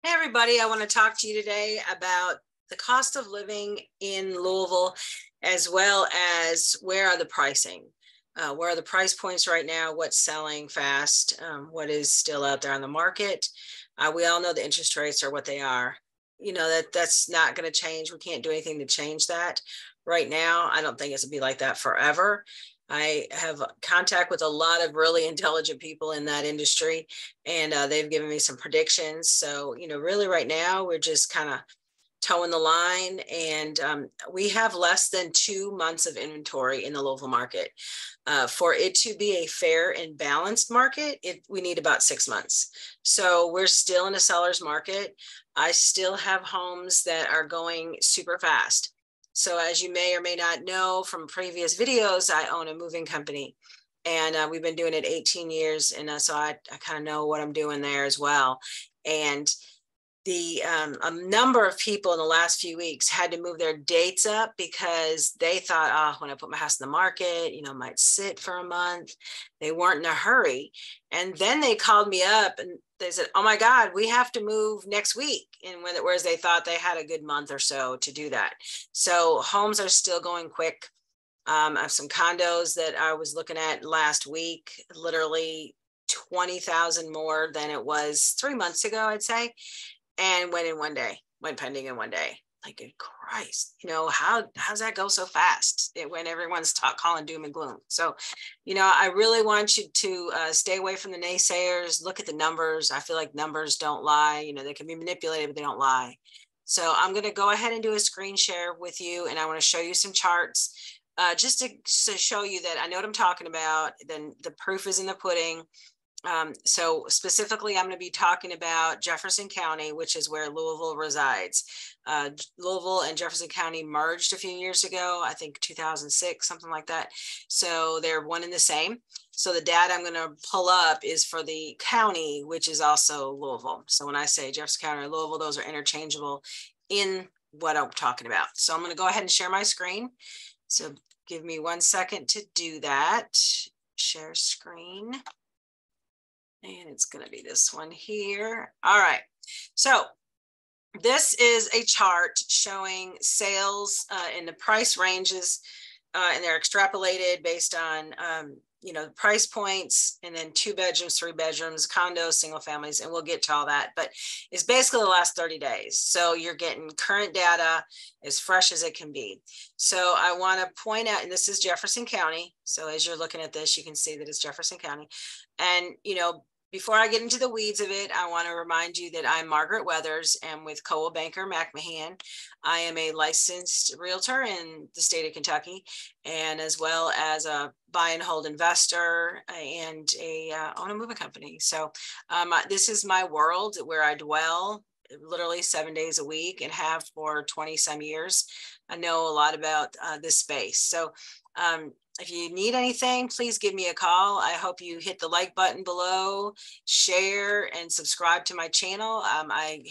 Hey everybody, I want to talk to you today about the cost of living in Louisville, as well as where are the pricing. Where are the price points right now? What's selling fast? What is still out there on the market? We all know the interest rates are what they are. You know, that's not going to change. We can't do anything to change that right now. I don't think it's going to be like that forever. I have contact with a lot of really intelligent people in that industry, and they've given me some predictions. So, really right now, we're just kind of toeing the line, and we have less than 2 months of inventory in the Louisville market. For it to be a fair and balanced market, we need about 6 months. So we're still in a seller's market. I still have homes that are going super fast. So as you may or may not know from previous videos, I own a moving company, and we've been doing it 18 years. And so I kind of know what I'm doing there as well. And a number of people in the last few weeks had to move their dates up because they thought, oh, when I put my house in the market, it might sit for a month. They weren't in a hurry. And then they called me up and they said, oh my God, we have to move next week. And whereas they thought they had a good month or so to do that. So homes are still going quick. I have some condos that I was looking at last week, literally 20,000 more than it was 3 months ago, I'd say. And went pending in one day. Like, good Christ, how's that go so fast when everyone's calling doom and gloom? So, I really want you to stay away from the naysayers, look at the numbers. I feel like numbers don't lie. They can be manipulated, but they don't lie. So I'm going to go ahead and do a screen share with you, and I want to show you some charts just to show you that I know what I'm talking about. Then the proof is in the pudding. So specifically, I'm going to be talking about Jefferson County, which is where Louisville resides. Louisville and Jefferson County merged a few years ago, I think 2006, something like that. So they're one and the same. So the data I'm going to pull up is for the county, which is also Louisville. So when I say Jefferson County or Louisville, those are interchangeable in what I'm talking about. So I'm going to go ahead and share my screen. So give me 1 second to do that. Share screen. And it's going to be this one here. All right. So this is a chart showing sales in the price ranges, and they're extrapolated based on, price points, and then 2 bedrooms, 3 bedrooms, condos, single families, and we'll get to all that. But it's basically the last 30 days. So you're getting current data as fresh as it can be. So I want to point out, and this is Jefferson County. So as you're looking at this, you can see that it's Jefferson County. And, before I get into the weeds of it, I want to remind you that I'm Margaret Weathers, and with Coldwell Banker McMahon. I am a licensed realtor in the state of Kentucky, and as well as a buy and hold investor and own a moving company. So this is my world where I dwell literally 7 days a week and have for 20 some years. I know a lot about this space. So if you need anything, please give me a call. I hope you hit the like button below, share, and subscribe to my channel. I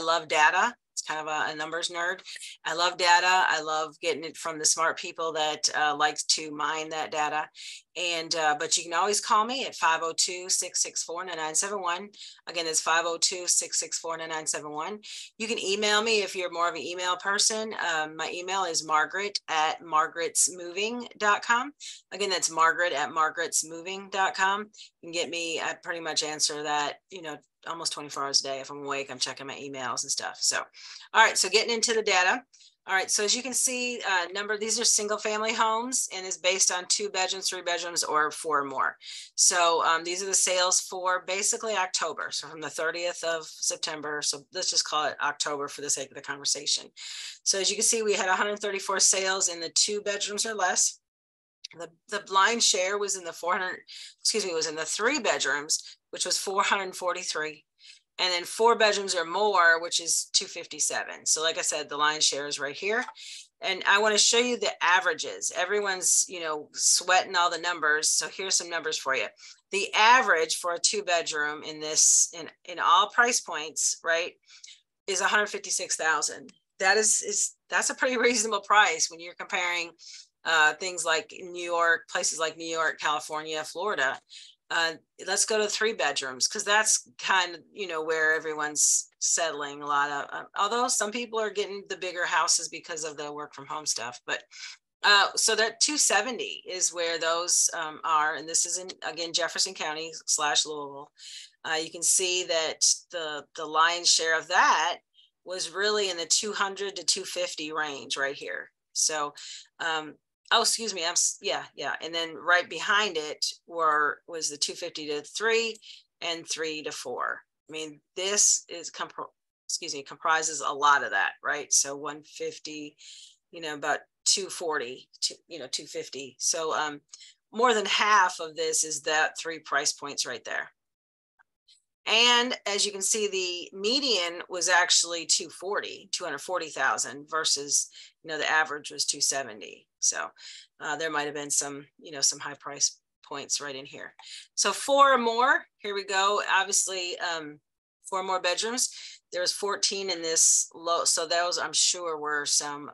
love data. It's kind of a numbers nerd. I love data. I love getting it from the smart people that likes to mine that data. And but you can always call me at 502-664-9971. Again, it's 502-664-9971. You can email me if you're more of an email person. My email is margaret@margaretsmoving.com. Again, that's margaret@margaretsmoving.com. You can get me. I pretty much answer that, almost 24 hours a day. If I'm awake, I'm checking my emails and stuff. So, all right. So getting into the data. All right, so as you can see, these are single family homes, and is based on 2 bedrooms, 3 bedrooms, or 4 or more. So these are the sales for basically October. So from the 30th of September. So let's just call it October for the sake of the conversation. So as you can see, we had 134 sales in the 2 bedrooms or less. The blind share was in the 3 bedrooms, which was 443. And then 4 bedrooms or more, which is 257. So like I said, the lion's share is right here. And I want to show you the averages. Everyone's, sweating all the numbers. So here's some numbers for you. The average for a 2 bedroom in this, in all price points, right, is 156,000. That's a pretty reasonable price when you're comparing things like New York, places like New York, California, Florida. Let's go to 3 bedrooms, because that's kind of, you know, where everyone's settling a lot of, although some people are getting the bigger houses because of the work from home stuff. But so that 270 is where those are. And this is in, again, Jefferson County / Louisville. You can see that the lion's share of that was really in the 200 to 250 range right here. So, oh, excuse me. Yeah. And then right behind it was the 250 to 3 and 3 to 4. I mean, this is comprises a lot of that, right? So 150, you know, about 240, you know, 250. So more than half of this is that 3 price points right there. And as you can see, the median was actually 240,000 versus, you know, the average was 270. So there might have been some, you know, some high price points right in here. So 4 or more, here we go. Obviously 4 more bedrooms. There was 14 in this low. So those, I'm sure, were some,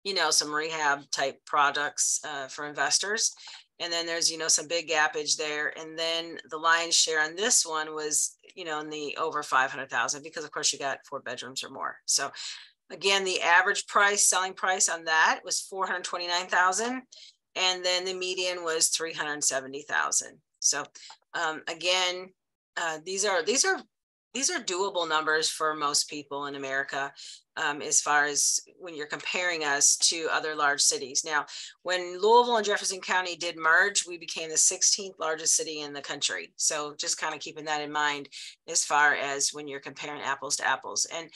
you know, some rehab type products for investors. And then there's, you know, some big gappage there. And then the lion's share on this one was, you know, in the over 500,000, because of course you got 4 bedrooms or more. So again, the average price, selling price on that was 429,000. And then the median was 370,000. So again, these are doable numbers for most people in America, as far as when you're comparing us to other large cities. Now, when Louisville and Jefferson County did merge, we became the 16th largest city in the country. So just kind of keeping that in mind as far as when you're comparing apples to apples. And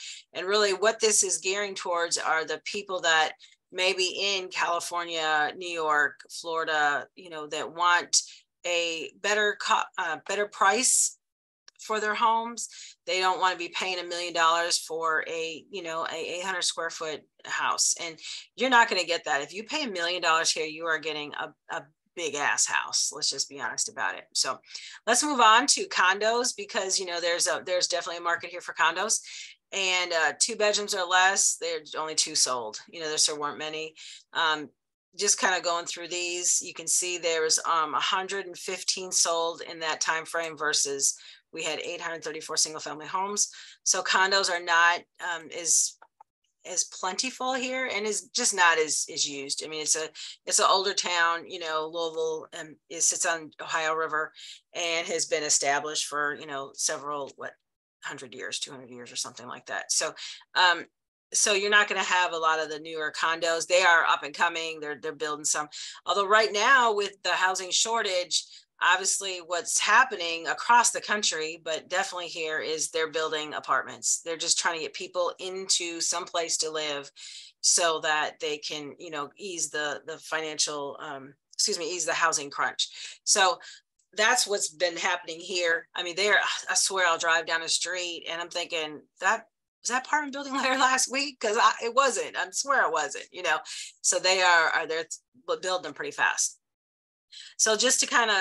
really what this is gearing towards are the people that maybe in California, New York, Florida, you know, that want a better price for their homes. They don't want to be paying $1 million for a, you know, a 800 square foot house. And you're not going to get that. If you pay $1 million here, you are getting a big ass house. Let's just be honest about it. So let's move on to condos, because, you know, there's definitely a market here for condos. And 2 bedrooms or less, there's only 2 sold. You know, there still weren't many. Just kind of going through these, you can see there was 115 sold in that time frame versus we had 834 single family homes. So condos are not as plentiful here, and is just not as used. I mean, it's an older town, you know. Louisville it sits on Ohio River and has been established for, you know, several 100 years, 200 years or something like that. So so you're not going to have a lot of the newer condos. They are up and coming. They're building some. Although right now with the housing shortage, obviously what's happening across the country, but definitely here, is they're building apartments. They're just trying to get people into some place to live so that they can, you know, ease the financial, ease the housing crunch. So that's what's been happening here. I mean, I swear I'll drive down the street and I'm thinking, was that apartment building there last week? Because it wasn't. I swear it wasn't, you know. So they're building them pretty fast. So just to kind of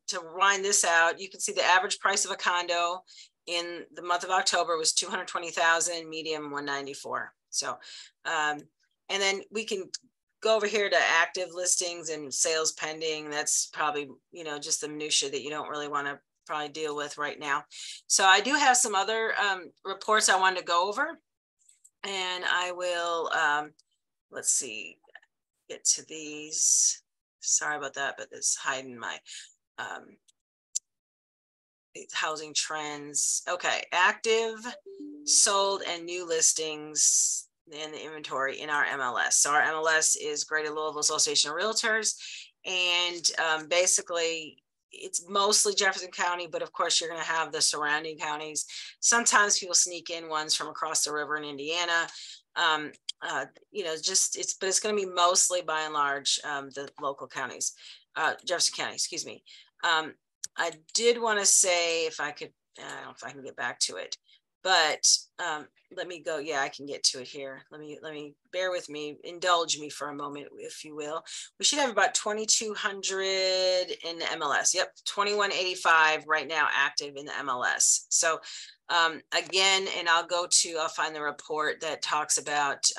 to wind this out, you can see the average price of a condo in the month of October was 220,000, medium 194. So, and then we can go over here to active listings and sales pending. That's probably, you know, just the minutia that you don't really want to probably deal with right now. So I do have some other reports I wanted to go over, and I will, let's see, get to these. Sorry about that, but it's hiding my housing trends. Okay, active, sold, and new listings in the inventory in our MLS. So our MLS is Greater Louisville Association of Realtors, and basically it's mostly Jefferson County, but of course you're going to have the surrounding counties. Sometimes people sneak in ones from across the river in Indiana. You know, but it's going to be mostly by and large the local counties, Jefferson County, excuse me. I did want to say, if I could, I don't know if I can get back to it, but let me go. Yeah, I can get to it here. Let me bear with me, indulge me for a moment, if you will. We should have about 2,200 in the MLS. Yep, 2,185 right now active in the MLS. So again, and I'll find the report that talks about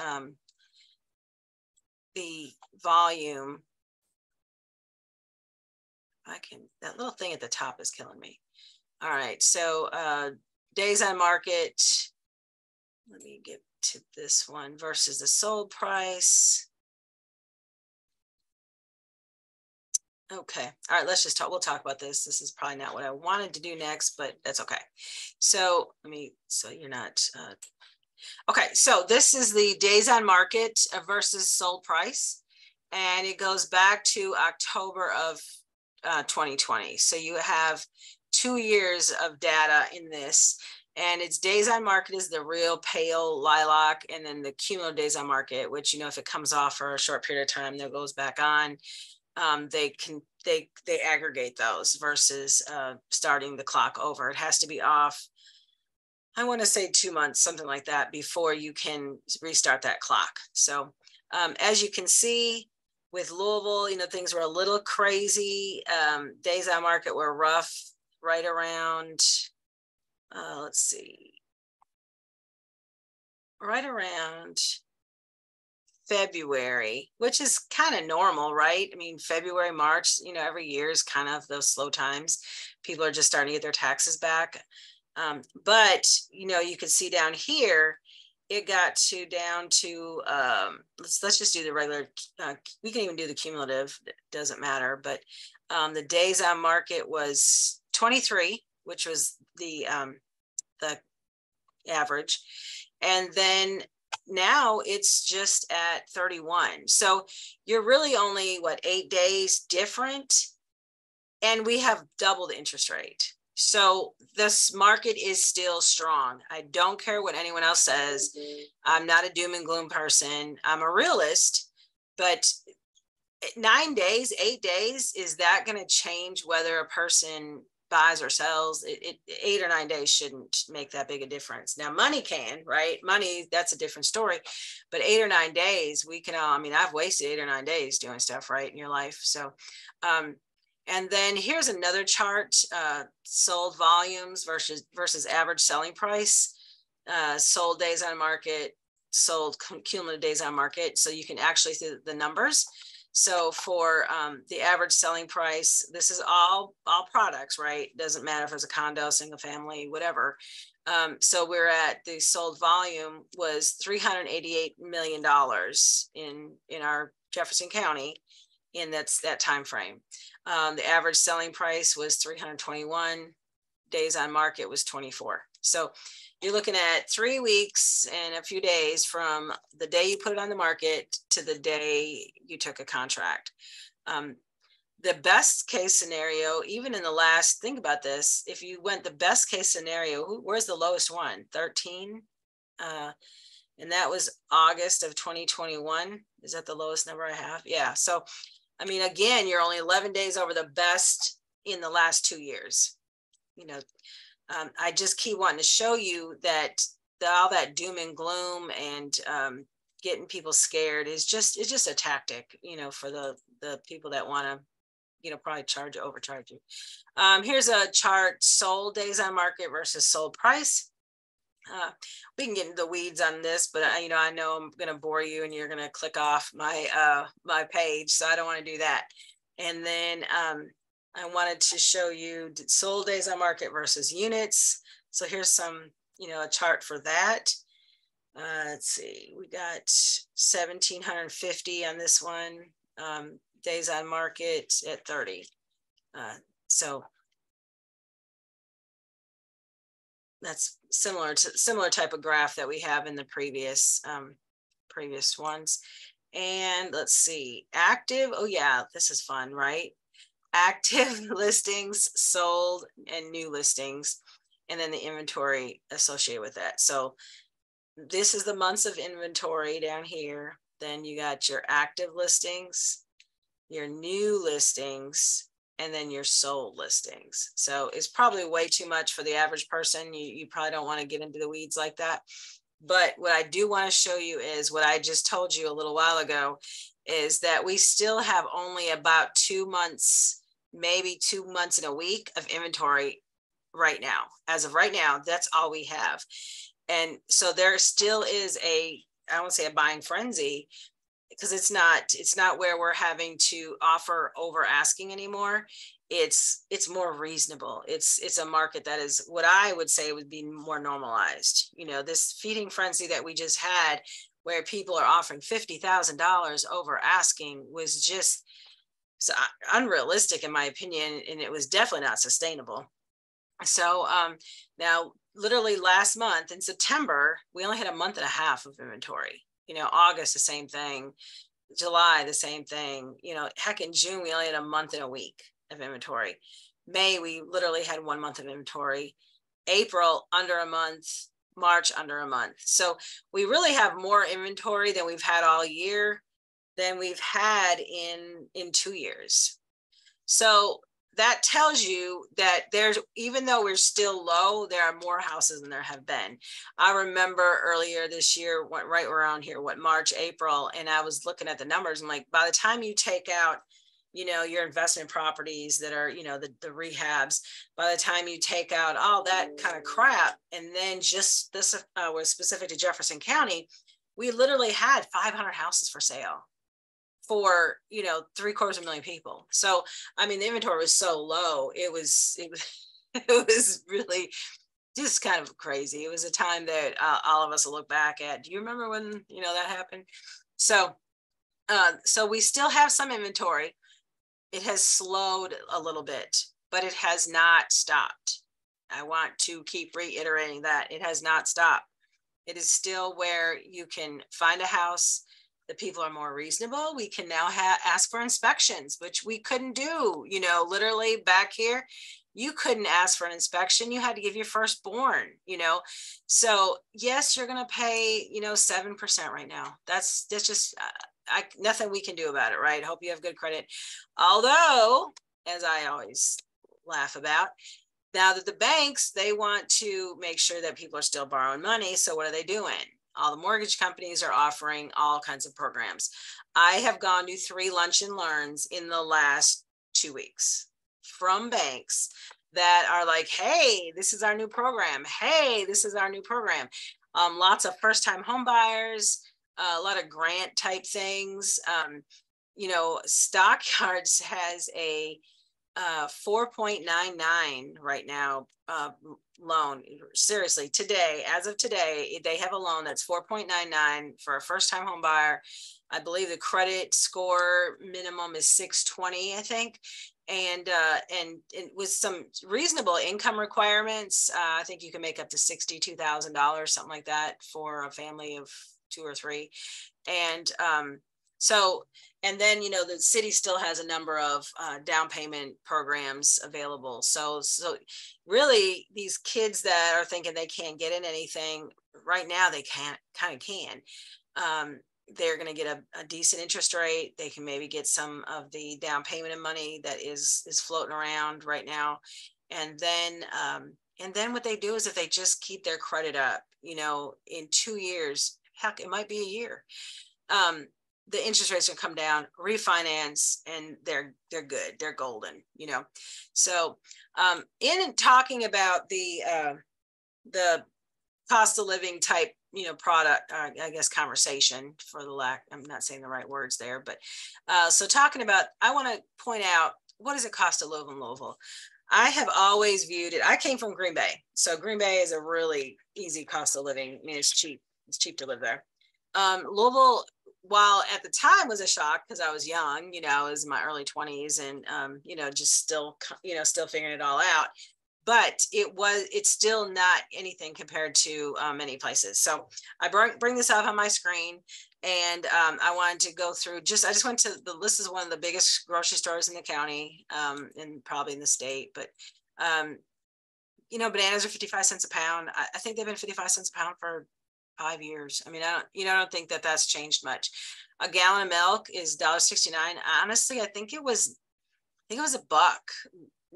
the volume. that little thing at the top is killing me. All right, so days on market. Let me get to this one versus the sold price. Okay, all right, let's just talk. We'll talk about this. This is probably not what I wanted to do next, but that's okay. So so you're not, okay, so this is the days on market versus sold price. And it goes back to October of 2020. So you have 2 years of data in this. And its days on market is the real pale lilac, and then the cumulative days on market, which, you know, if it comes off for a short period of time, then it goes back on. They aggregate those versus starting the clock over. It has to be off, I want to say 2 months, something like that, before you can restart that clock. So as you can see with Louisville, you know, things were a little crazy. Days on market were rough right around, let's see, right around February, which is kind of normal, right? I mean, February, March, you know, every year is kind of those slow times. People are just starting to get their taxes back. But, you know, you can see down here, it got down to, let's just do the regular, we can even do the cumulative, it doesn't matter. But the days on market was 23, which was the average. And then now it's just at 31. So you're really only, what, 8 days different? And we have double the interest rate. So this market is still strong. I don't care what anyone else says. I'm not a doom and gloom person. I'm a realist, but 9 days, 8 days, is that going to change whether a person buys or sells? 8 or 9 days shouldn't make that big a difference. Now money can, right? Money, that's a different story. But 8 or 9 days, we can all, I mean, I've wasted 8 or 9 days doing stuff, right, in your life. So, and then here's another chart, sold volumes versus average selling price, sold days on market, sold cumulative days on market. So you can actually see the numbers. So for the average selling price, this is all products, right? Doesn't matter if it's a condo, single family, whatever. So we're at, the sold volume was $388 million in our Jefferson County in that time frame. The average selling price was 321, days on market was 24. So you're looking at 3 weeks and a few days from the day you put it on the market to the day you took a contract. The best case scenario, even in the last, think about this, if you went the best case scenario, where's the lowest one? 13. And that was August of 2021. Is that the lowest number I have? Yeah. So, I mean, again, you're only 11 days over the best in the last 2 years. You know, I just keep wanting to show you that all that doom and gloom and getting people scared is just a tactic, you know, for the people that want to, you know, probably overcharge you. Here's a chart: sold days on market versus sold price. We can get into the weeds on this, but you know, I know I'm going to bore you and you're going to click off my my page, so I don't want to do that. And then I wanted to show you sold days on market versus units. So here's some, you know, a chart for that. Let's see, we got 1,750 on this one, days on market at 30. So that's similar type of graph that we have in the previous ones. And let's see, active. Oh yeah, this is fun, right? Active listings, sold, and new listings, and then the inventory associated with that. So this is the months of inventory down here. Then you got your active listings, your new listings, and then your sold listings. So it's probably way too much for the average person. You probably don't want to get into the weeds like that. But what I do want to show you is what I just told you a little while ago, is that we still have only about 2 months, maybe 2 months and a week of inventory right now. As of right now, that's all we have. And so there still is I won't say a buying frenzy, because it's not where we're having to offer over asking anymore. it's more reasonable. It's a market that is what I would say would be more normalized. You know, this feeding frenzy that we just had, where people are offering $50,000 over asking, was just so unrealistic in my opinion, and it was definitely not sustainable. So now, literally last month in September, we only had a month and a half of inventory. You know, August, the same thing. July, the same thing. You know, heck, in June, we only had a month and a week of inventory. May, we literally had 1 month of inventory. April, under a month. March, under a month. So we really have more inventory than we've had all year, than we've had in 2 years. So that tells you that there's, even though we're still low, there are more houses than there have been. I remember earlier this year, right around here, March, April, and I was looking at the numbers. And like, by the time you take out, you know, your investment properties that are, you know, the rehabs, by the time you take out all that kind of crap, and then just this was specific to Jefferson County, we literally had 500 houses for sale for, you know, 750,000 people. So I mean, the inventory was so low, it was it was really just kind of crazy. It was a time that all of us will look back at. Do you remember when, you know, that happened? So so we still have some inventory. It has slowed a little bit, but it has not stopped. I want to keep reiterating that it has not stopped. It is still where you can find a house. The people are more reasonable. We can now ask for inspections, which we couldn't do. You know, literally back here, you couldn't ask for an inspection. You had to give your firstborn, you know. So yes, you're going to pay, you know, 7% right now. That's just nothing we can do about it, right? Hope you have good credit. Although, as I always laugh about, now that the banks, they want to make sure that people are still borrowing money. So what are they doing? All the mortgage companies are offering all kinds of programs. I have gone to 3 lunch and learns in the last 2 weeks from banks that are like, hey, this is our new program. Hey, this is our new program. Lots of first-time home buyers, a lot of grant type things. You know, Stockyards has a 4.99 right now loan. Seriously, today, as of today, they have a loan that's 4.99 for a first-time home buyer. I believe the credit score minimum is 620, I think. And with some reasonable income requirements, I think you can make up to $62,000, something like that, for a family of 2 or 3. And so, and then, you know, the city still has a number of down payment programs available. So really, these kids that are thinking they can't get in anything right now, they kind of can. They're going to get a decent interest rate. They can maybe get some of the down payment of money that is floating around right now. And then what they do is, if they just keep their credit up, you know, in 2 years, heck, it might be a year, the interest rates will come down, refinance, and they're good. They're golden, you know. So in talking about the cost of living type, you know, product, I guess conversation, for the lack, I'm not saying the right words there, but so talking about, I want to point out, what does it cost to live in Louisville? I have always viewed it, I came from Green Bay. So Green Bay is a really easy cost of living. I mean, it's cheap to live there. Louisville, while at the time was a shock because I was young, you know, I was in my early 20s and, you know, just still figuring it all out. But it's still not anything compared to many places. So I bring this up on my screen, and I wanted to go through, I just went to the list. Is one of the biggest grocery stores in the county, and probably in the state. But, you know, bananas are 55 cents a pound. I think they've been 55 cents a pound for 5 years. I mean, I don't think that that's changed much. A gallon of milk is $1.69. Honestly, I think it was $1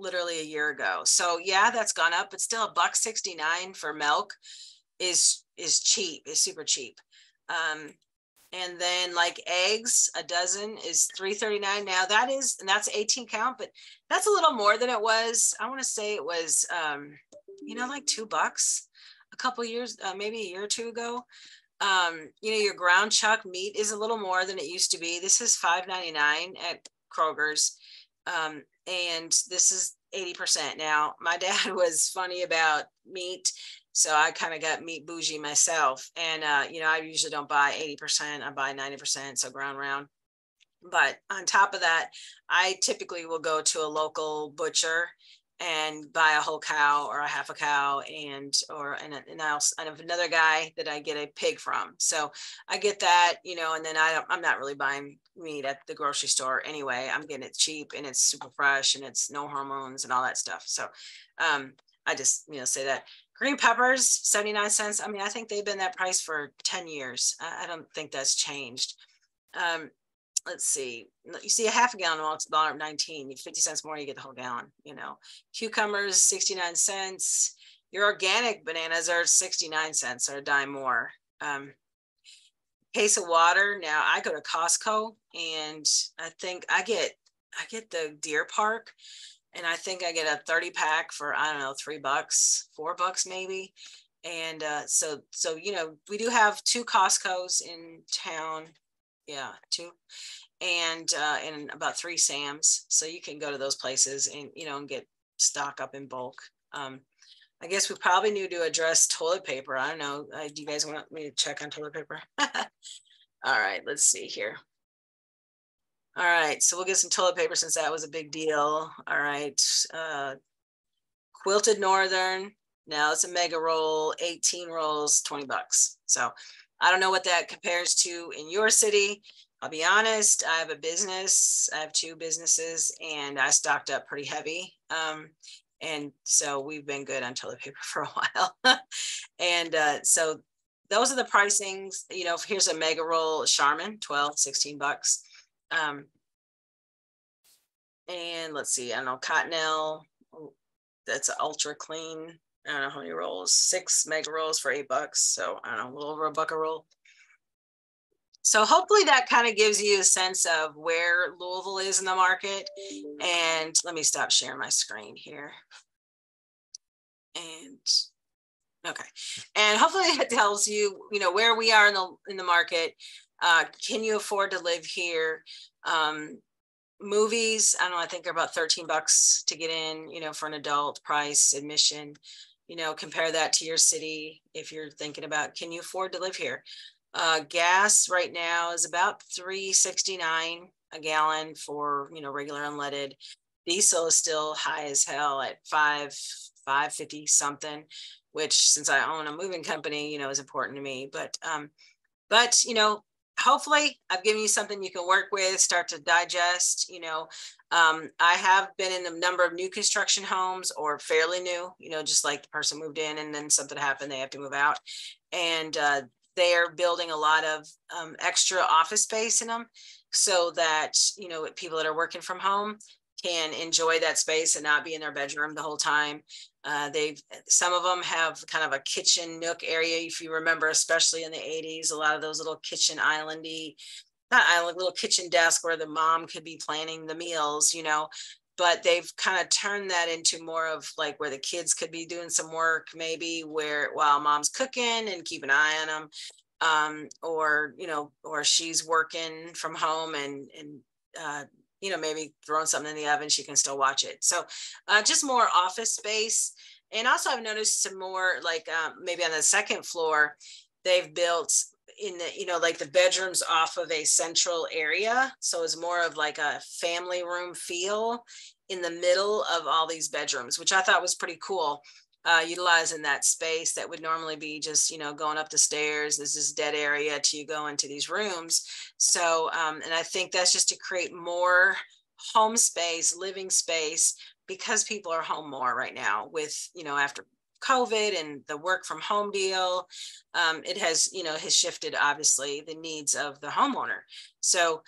literally a year ago. So yeah, that's gone up, but still $1.69 for milk is cheap, is super cheap. And then like eggs, a dozen is $3.39 now. That's 18 count, but that's a little more than it was. I want to say it was, you know, like $2 a couple years, maybe a year or 2 ago. You know, your ground chuck meat is a little more than it used to be. This is $5.99 at Kroger's. and this is 80%. Now, my dad was funny about meat, so I kind of got meat bougie myself. And, you know, I usually don't buy 80%, I buy 90%, so ground round. But on top of that, I typically will go to a local butcher and buy a whole cow or a half a cow, and I have another guy that I get a pig from. So I get that, you know, and then I'm not really buying meat at the grocery store anyway. I'm getting it cheap and it's super fresh and it's no hormones and all that stuff. So I just, you know, say that. Green peppers, 79 cents. I mean, I think they've been that price for 10 years. I don't think that's changed. Let's see, you see a half a gallon, well, it's $1.19, 50 cents more, you get the whole gallon, you know. Cucumbers, 69 cents. Your organic bananas are 69 cents, or a dime more. Case of water. Now I go to Costco and I think I get the Deer Park, and I think I get a 30 pack for, I don't know, $3, $4 maybe. And so, you know, we do have 2 Costco's in town. Yeah, 2, and about 3 Sam's. So you can go to those places and, you know, and get stock up in bulk. I guess we probably need to address toilet paper. I don't know. Do you guys want me to check on toilet paper? All right, let's see here. All right, so we'll get some toilet paper since that was a big deal. All right, Quilted Northern. Now it's a mega roll, 18 rolls, $20. So I don't know what that compares to in your city. I'll be honest, I have a business. I have 2 businesses and I stocked up pretty heavy. And so we've been good on toilet paper for a while. And so those are the pricings. You know, here's a mega roll Charmin, $16. And let's see, I don't know, Cottonelle, that's an ultra clean. I don't know how many rolls, 6 mega rolls for $8. So I don't know, a little over a buck a roll. So hopefully that kind of gives you a sense of where Louisville is in the market. And let me stop sharing my screen here. And okay, and hopefully it tells you, you know, where we are in the market. Can you afford to live here? Movies, I don't know, I think they're about $13 to get in, you know, for an adult price admission. You know, compare that to your city if you're thinking about, can you afford to live here? Gas right now is about $3.69 a gallon for, you know, regular unleaded. Diesel is still high as hell at $5.50 something, which, since I own a moving company, you know, is important to me. But you know, hopefully I've given you something you can work with, start to digest. You know, I have been in a number of new construction homes, or fairly new, you know, just like the person moved in and then something happened, they have to move out. And they are building a lot of extra office space in them so that, you know, people that are working from home can enjoy that space and not be in their bedroom the whole time. Some of them have kind of a kitchen nook area. If you remember, especially in the 80s, a lot of those little kitchen little kitchen desk where the mom could be planning the meals, you know, but they've kind of turned that into more of like where the kids could be doing some work, maybe while mom's cooking and keep an eye on them, or, you know, or she's working from home and you know, maybe throwing something in the oven, she can still watch it. So just more office space. And also I've noticed some more, like maybe on the second floor, they've built in the, you know, like the bedrooms off of a central area. So it's more of like a family room feel in the middle of all these bedrooms, which I thought was pretty cool. Utilizing that space that would normally be just, you know, going up the stairs. There's this dead area till you go into these rooms. So, and I think that's just to create more home space, living space, because people are home more right now with, you know, after COVID and the work from home deal. It has, you know, has shifted obviously the needs of the homeowner. So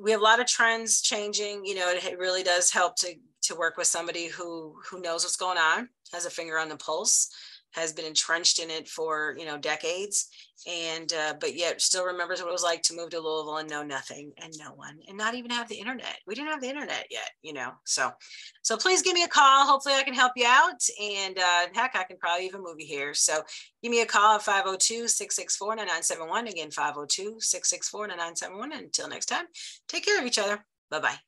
we have a lot of trends changing. You know, it really does help to work with somebody who knows what's going on, has a finger on the pulse, has been entrenched in it for, you know, decades, and but yet still remembers what it was like to move to Louisville and know nothing and no one, and not even have the internet. We didn't have the internet yet, you know. So please give me a call. Hopefully I can help you out, and heck, I can probably even move you here. So give me a call at 502-664-9971. Again, 502-664-9971. Until next time, take care of each other. Bye-bye.